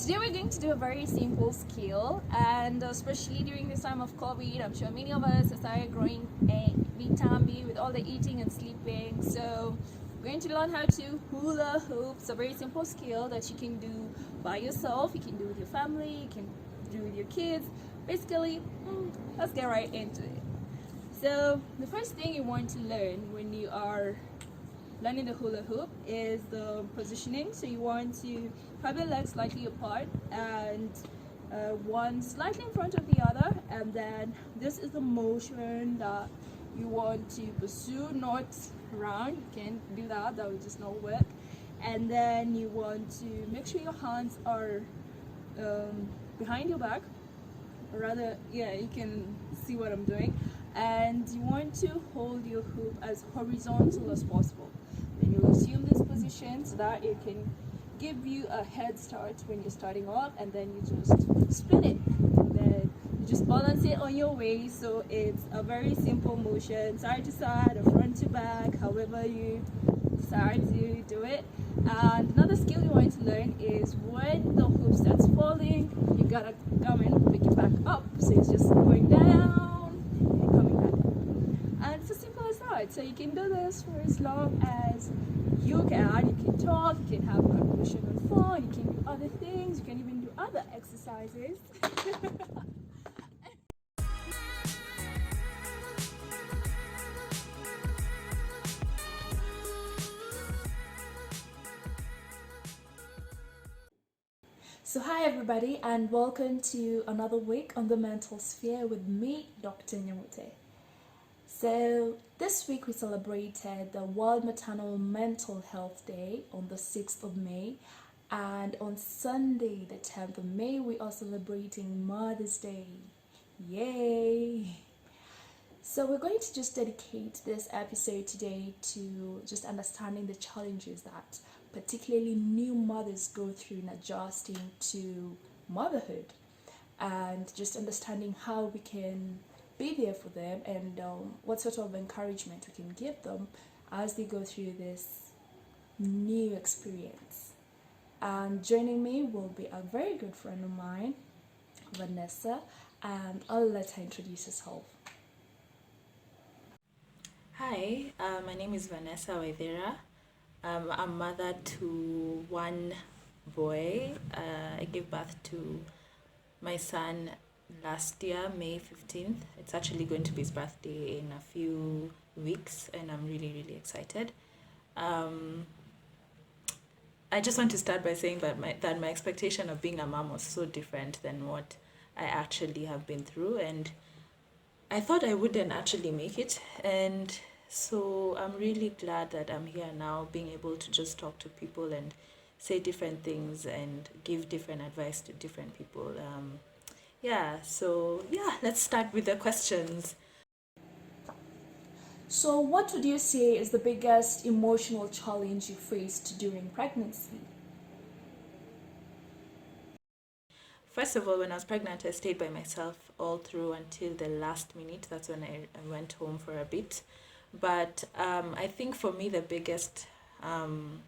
Today we're going to do a very simple skill, and especially during this time of COVID, I'm sure many of us have started growing a bit tummy with all the eating and sleeping. So we're going to learn how to hula hoop. It's a very simple skill that you can do by yourself, you can do with your family, you can do with your kids. Basically, let's get right into it. So the first thing you want to learn when you are learning the hula hoop is the positioning. So you want to have your legs slightly apart and one slightly in front of the other, and then this is the motion that you want to pursue, not round. You can't do that, that will just not work. And then you want to make sure your hands are behind your back, or rather, yeah, you can see what I'm doing. And you want to hold your hoop as horizontal as possible. Then you'll assume this position so that it can give you a head start when you're starting off, and then you just spin it. And then you just balance it on your waist. So it's a very simple motion, side to side or front to back, however you decide to do it. And another skill you want to learn is when the hoop starts falling, you gotta come and pick it back up. So it's just going down and coming back up. And it's as simple as that. So you can do this for as long as you can. You can talk, you can have a conversation on phone, you can do other things, you can even do other exercises. So hi everybody, and welcome to another week on the mental sphere with me, Dr. Nyamute. So this week we celebrated the World Maternal Mental Health Day on the 6th of May, and on Sunday the 10th of May we are celebrating Mother's Day. Yay! So we're going to just dedicate this episode today to just understanding the challenges that particularly new mothers go through in adjusting to motherhood, and just understanding how we can be there for them, and what sort of encouragement we can give them as they go through this new experience. And joining me will be a very good friend of mine, Vanessa, and I'll let her introduce herself. Hi, my name is Vanessa Waithera. I'm a mother to one boy. I gave birth to my son last year, May 15th. It's actually going to be his birthday in a few weeks, and I'm really, really excited. Um, I just want to start by saying that my expectation of being a mom was so different than what I actually have been through, and I thought I wouldn't actually make it. And so I'm really glad that I'm here now, being able to just talk to people and say different things and give different advice to different people. Let's start with the questions. So what would you say is the biggest emotional challenge you faced during pregnancy? First of all, when I was pregnant, I stayed by myself all through until the last minute. That's when I went home for a bit. But I think for me, the biggest um,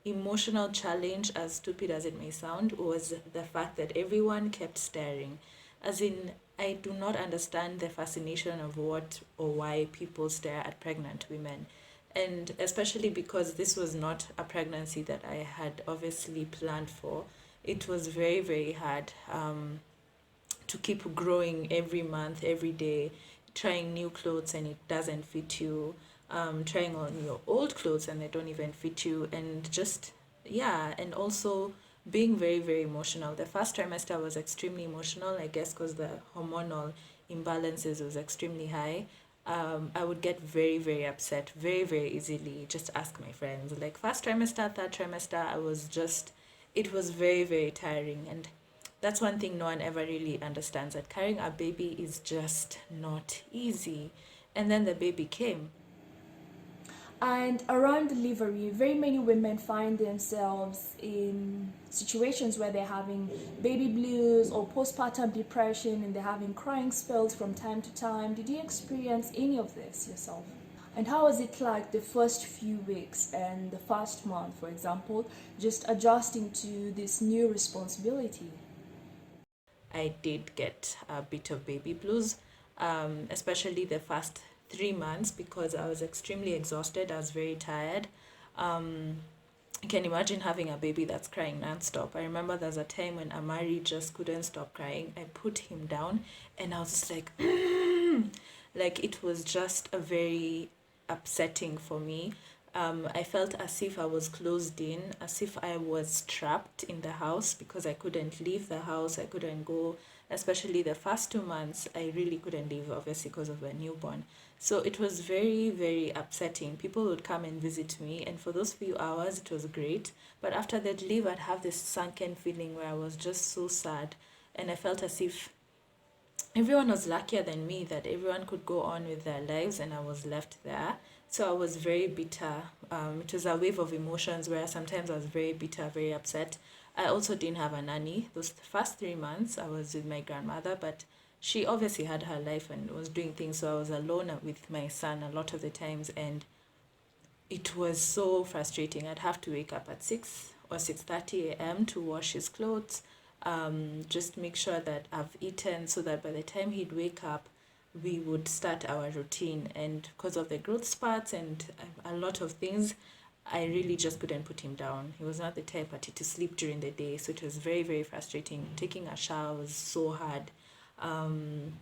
emotional challenge, as stupid as it may sound, was the fact that everyone kept staring. As in, I do not understand the fascination of what or why people stare at pregnant women. And especially because this was not a pregnancy that I had obviously planned for, it was very, very hard to keep growing every month, every day, trying new clothes and it doesn't fit you, trying on your old clothes and they don't even fit you, and just, yeah, and also being very, very emotional. The first trimester was extremely emotional, I guess, because the hormonal imbalances was extremely high. I would get very, very upset very, very easily. Just ask my friends. Like first trimester, third trimester, it was very, very tiring. And that's one thing no one ever really understands, that carrying a baby is just not easy. And then the baby came. And around delivery, very many women find themselves in situations where they're having baby blues or postpartum depression, and they're having crying spells from time to time. Did you experience any of this yourself? And how was it like the first few weeks and the first month, for example, just adjusting to this new responsibility? I did get a bit of baby blues, especially the first 3 months because I was extremely exhausted. I was very tired. Um, I can imagine having a baby that's crying nonstop. I remember there's a time when Amari just couldn't stop crying. I put him down and I was just like, like it was just a very upsetting for me. I felt as if I was closed in, as if I was trapped in the house because I couldn't leave the house. I couldn't go, especially the first 2 months. I really couldn't leave, obviously, because of a newborn. So it was very, very upsetting. People would come and visit me, and for those few hours, it was great. But after they'd leave, I'd have this sunken feeling where I was just so sad. And I felt as if everyone was luckier than me, that everyone could go on with their lives and I was left there. So I was very bitter. It was a wave of emotions where sometimes I was very bitter, very upset. I also didn't have a nanny. Those first 3 months, I was with my grandmother, but she obviously had her life and was doing things. So I was alone with my son a lot of the times, and it was so frustrating. I'd have to wake up at 6 or 6:30 a.m. to wash his clothes, just make sure that I've eaten so that by the time he'd wake up, we would start our routine. And because of the growth spurts and a lot of things, I really just couldn't put him down. He was not the type to sleep during the day, so it was very, very frustrating. Taking a shower was so hard. Um,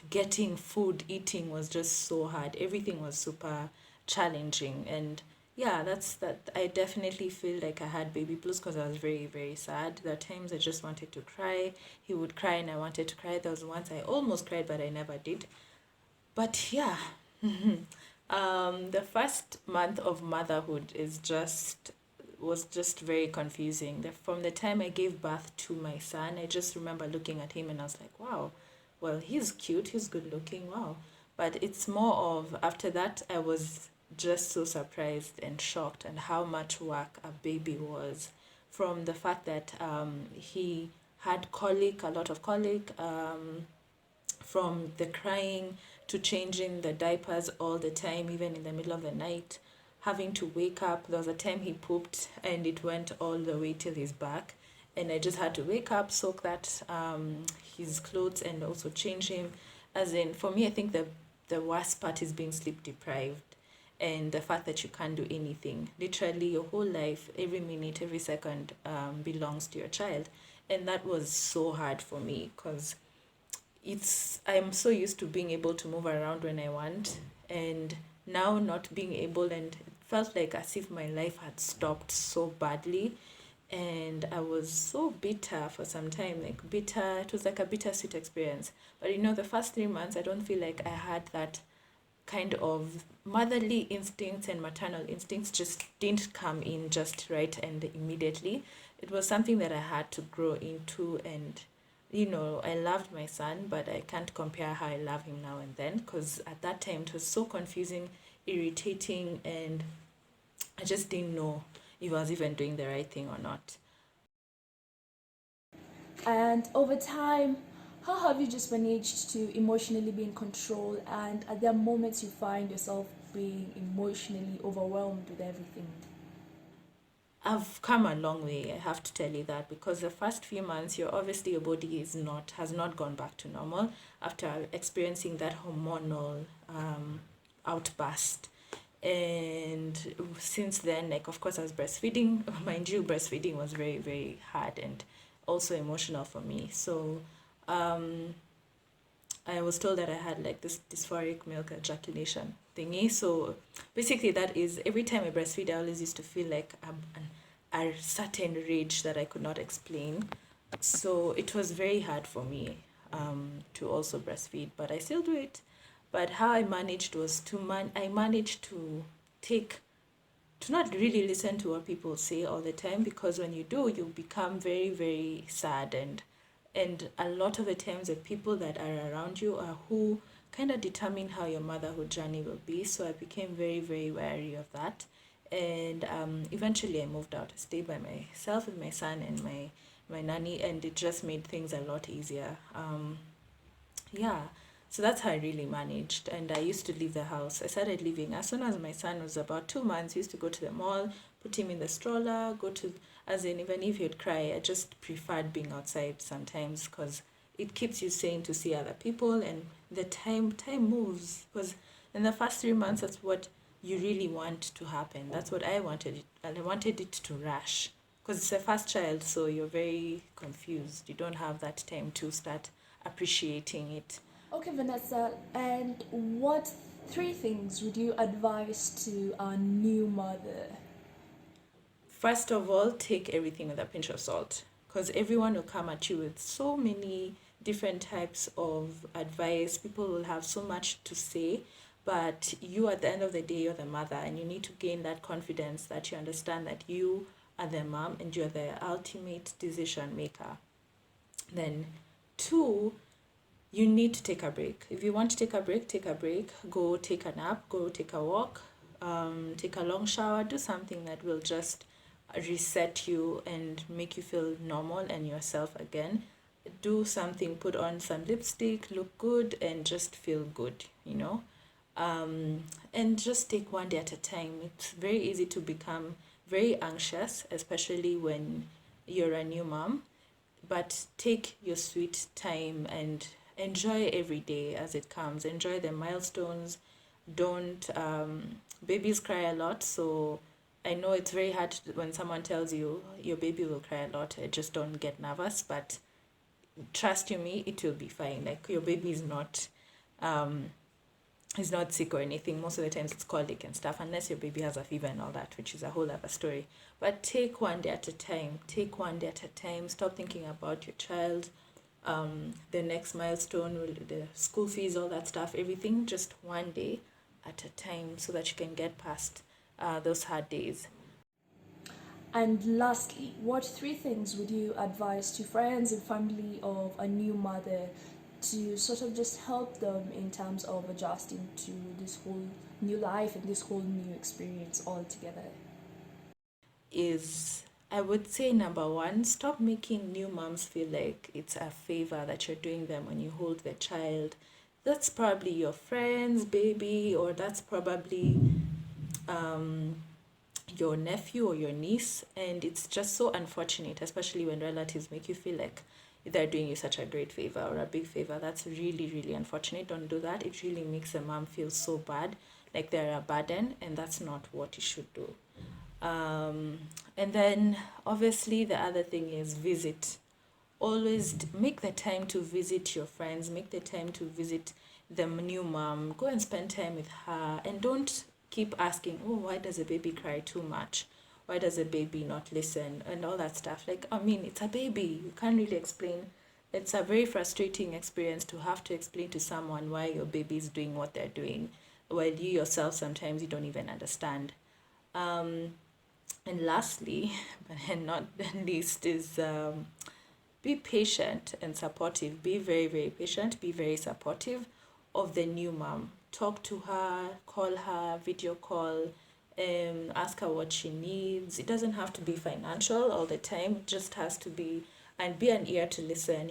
Getting food, eating was just so hard. Everything was super challenging. And yeah, that's that. I definitely feel like I had baby blues because I was very, very sad. There are times I just wanted to cry. He would cry and I wanted to cry. There was once I almost cried, but I never did. But yeah, the first month of motherhood is just was just very confusing. From the time I gave birth to my son, I just remember looking at him and I was like, wow, well, he's cute, he's good looking, wow. But it's more of after that, I was just so surprised and shocked and how much work a baby was. From the fact that he had colic, a lot of colic, from the crying to changing the diapers all the time, even in the middle of the night, having to wake up. There was a time he pooped and it went all the way till his back. And I just had to wake up, soak that his clothes, and also change him. As in, for me, I think the worst part is being sleep deprived and the fact that you can't do anything. Literally, your whole life, every minute, every second belongs to your child. And that was so hard for me because I'm so used to being able to move around when I want, and now not being able, and it felt like as if my life had stopped so badly. And I was so bitter for some time, like bitter. It was like a bittersweet experience. But the first 3 months, I don't feel like I had that kind of motherly instincts and maternal instincts just didn't come in just right and immediately. It was something that I had to grow into. And I loved my son, but I can't compare how I love him now and then, because at that time it was so confusing, irritating, and I just didn't know if I was even doing the right thing or not. And over time, how have you just managed to emotionally be in control? And are there moments you find yourself being emotionally overwhelmed with everything? I've come a long way, I have to tell you that, because the first few months, your body has not gone back to normal after experiencing that hormonal outburst. And since then, like, of course, I was breastfeeding. Mind you, breastfeeding was very, very hard and also emotional for me. So um I was told that I had like this dysphoric milk ejaculation thingy. So basically, that is every time I breastfeed, I always used to feel like a certain rage that I could not explain. So it was very hard for me to also breastfeed, but I still do it. But how I managed was I managed take to not really listen to what people say all the time, because when you do, you become very, very sad. And a lot of the times the people that are around you are who kind of determine how your motherhood journey will be. So I became very, very wary of that. And eventually I moved out. I stayed by myself with my son and my nanny, and it just made things a lot easier. Yeah. So that's how I really managed. And I used to leave the house. I started leaving as soon as my son was about 2 months. I used to go to the mall, put him in the stroller, go to, as in, even if he'd cry, I just preferred being outside sometimes because it keeps you sane to see other people, and the time moves. Because in the first 3 months, that's what you really want to happen. That's what I wanted, and I wanted it to rush because it's a first child, so you're very confused. You don't have that time to start appreciating it. Okay, Vanessa, and what three things would you advise to a new mother? First of all, take everything with a pinch of salt because everyone will come at you with so many different types of advice. People will have so much to say, but you, at the end of the day, you're the mother, and you need to gain that confidence that you understand that you are the mom and you're the ultimate decision maker. Then, two, you need to take a break. If you want to take a break, take a break. Go take a nap, go take a walk, take a long shower, do something that will just reset you and make you feel normal and yourself again. Do something, put on some lipstick, look good, and just feel good, and just take one day at a time. It's very easy to become very anxious, especially when you're a new mom, but take your sweet time and enjoy every day as it comes. Enjoy the milestones. Don't babies cry a lot, so I know it's very hard when someone tells you your baby will cry a lot. I just don't get nervous, but trust you me, it will be fine. Like, your baby um is not sick or anything. Most of the times it's colic and stuff, unless your baby has a fever and all that, which is a whole other story. But take one day at a time. Take one day at a time. Stop thinking about your child, the next milestone, the school fees, all that stuff, everything, just one day at a time so that you can get past those hard days. And lastly, what three things would you advise to friends and family of a new mother to sort of just help them in terms of adjusting to this whole new life and this whole new experience altogether? Is, I would say, number one, stop making new moms feel like it's a favor that you're doing them when you hold the child. That's probably your friend's baby, or that's probably um, your nephew or your niece, and it's just so unfortunate, especially when relatives make you feel like they're doing you such a great favor or a big favor. That's really, really unfortunate. Don't do that. It really makes a mom feel so bad, like they're a burden, and that's not what you should do. um, and then obviously the other thing is visit. Always make the time to visit your friends, make the time to visit the new mom, go and spend time with her, and don't keep asking, oh, why does a baby cry too much, why does a baby not listen, and all that stuff. Like, I mean, it's a baby, you can't really explain. It's a very frustrating experience to have to explain to someone why your baby is doing what they're doing, while you yourself sometimes you don't even understand. um, and lastly, but not least, is be patient and supportive. Be very, very patient. Be very supportive of the new mom. Talk to her, call her, video call, ask her what she needs. It doesn't have to be financial all the time. It just has to be, and be an ear to listen,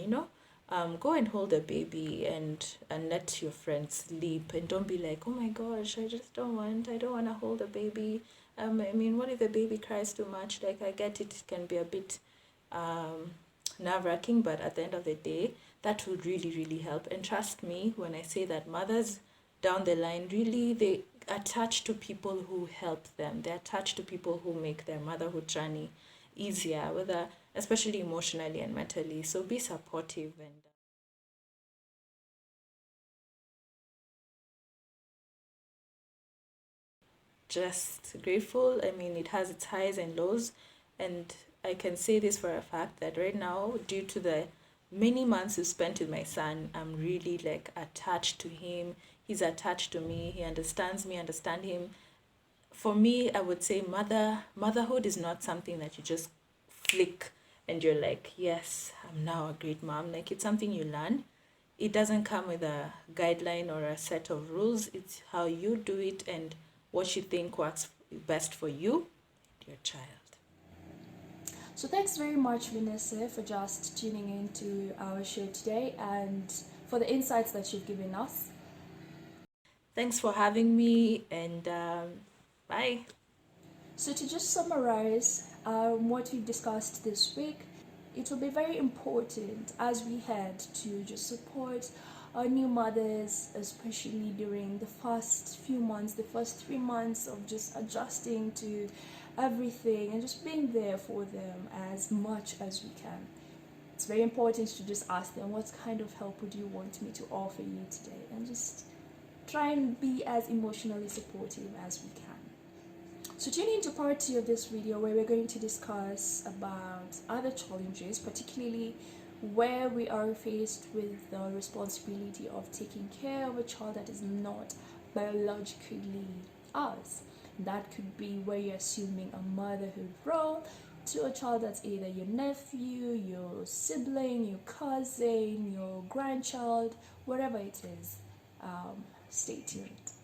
go and hold the baby, and let your friends sleep, and don't be like, oh my gosh, I don't want to hold the baby. I mean, what if the baby cries too much? Like, I get it, it can be a bit um nerve-wracking, but at the end of the day, that would really, really help. And trust me when I say that mothers down the line, really, they attach to people who help them. They attach to people who make their motherhood journey easier, whether especially emotionally and mentally. So be supportive, and just grateful. I mean, it has its highs and lows, and I can say this for a fact that right now, due to the many months we spent with my son, I'm really like attached to him. He's attached to me. He understands me, understand him. For me, I would say motherhood is not something that you just flick and you're like, yes, I'm now a great mom. Like, it's something you learn. It doesn't come with a guideline or a set of rules. It's how you do it and what you think works best for you, your child. So thanks very much, Vanessa, for just tuning in to our show today. And for the insights that you've given us. Thanks for having me, and bye. So to just summarize what we discussed this week, it will be very important as we head to just support our new mothers, especially during the first few months, the first 3 months of just adjusting to everything and just being there for them as much as we can. It's very important to just ask them, what kind of help would you want me to offer you today? And just try and be as emotionally supportive as we can. So tune into part 2 of this video, where we're going to discuss about other challenges, particularly where we are faced with the responsibility of taking care of a child that is not biologically ours. That could be where you're assuming a motherhood role to a child that's either your nephew, your sibling, your cousin, your grandchild, whatever it is. Stay tuned.